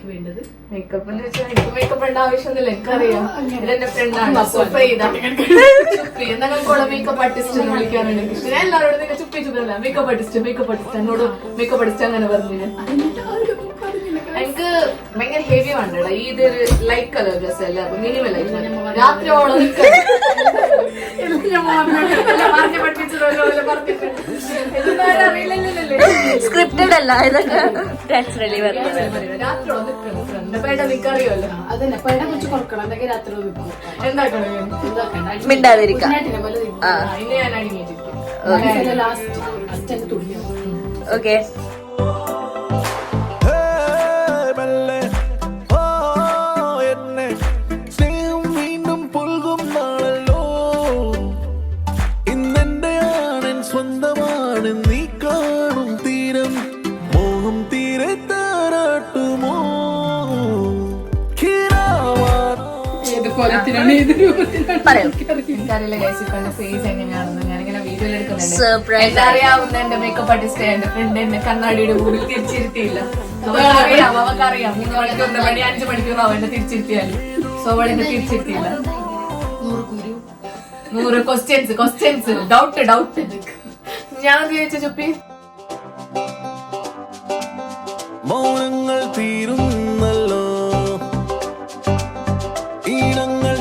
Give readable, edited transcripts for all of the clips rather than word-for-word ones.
എനിക്ക് വേണ്ടത്? Makeup makeup വേണ്ട ആവശ്യമൊന്നുമില്ല, എനിക്കറിയാം. ഇതെന്റെ ഫ്രണ്ടാണ് ഞങ്ങൾക്കുള്ള മേക്കപ്പ് ആർട്ടിസ്റ്റ് എന്ന് വിളിക്കാറുണ്ട്. ഞാൻ എല്ലാവരോടും നിങ്ങൾ ചുപ്പി ചുപ്പില്ല മേക്കപ്പ് ആർട്ടിസ്റ്റ് എന്നോട് മേക്കപ്പ് ആർട്ടിസ്റ്റ് അങ്ങനെ പറഞ്ഞു. എനിക്ക് ഭയങ്കര ഹെവി വേണ്ടടാ, ഇതൊരു ലൈറ്റ് കളർ ഡ്രസ് അല്ല, അപ്പൊ മിനിമം ലൈറ്റ് രാത്രിയോളം സ്ക്രിപ്റ്റഡ് അല്ല, ഇതൊക്കെ നാച്ചുറലി നിക്കറിയല്ലോ. അതന്നെ പേട വെച്ച് കൊടുക്കണം, എന്തൊക്കെ രാത്രി എന്താക്കണം മിണ്ടാതിരിക്കാം. ഇനി ഞാൻ അടങ്ങിയിട്ടിരിക്കും. ലാസ്റ്റ് തുണിയോ. ഓക്കെ, ഫേസ് എങ്ങനെയാണെന്ന് ഞാനിങ്ങനെ വീഡിയോയിൽ എടുക്കുന്നുണ്ട്. അറിയാവുന്ന എന്റെ മേക്കപ്പ് ആർട്ടിസ്റ്റ് എന്റെ ഫ്രണ്ട് എന്നെ കണ്ണാടിയുടെ മുമ്പിൽ തിരിച്ചിരുത്തിയില്ല. അവക്കറിയാം 3 മണിക്കൂർ 5 മണിക്കൂർ അവന്റെ തിരിച്ചിരുത്തിയാല്. സോ അവളെന്നെ തിരിച്ചിരുത്തിയില്ല. 100 ക്വസ്റ്റ്യൻസ് ഡൗട്ട് ഞാൻ ചോദിച്ച ചുപ്പി മൗനങ്ങൾ തീരുന്നല്ലോ, ഈണങ്ങൾ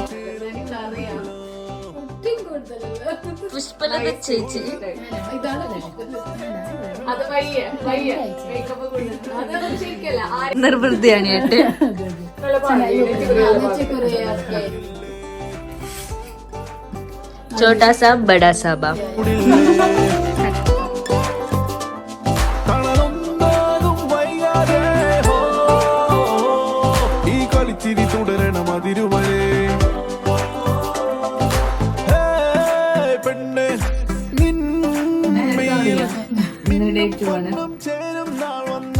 പുഷ്പലത ചേച്ചി അത് വയ്യ മേക്കപ്പ് അതൊന്നും ശരിക്കല്ല. നിർവൃതിയാണ് ഏട്ട്. छोटा सा बड़ा सा बाप. ഈ കളിച്ചിരി തുടരണം അതിരുവരെ പെണ്ണ് ചേരും നാൾ വന്ന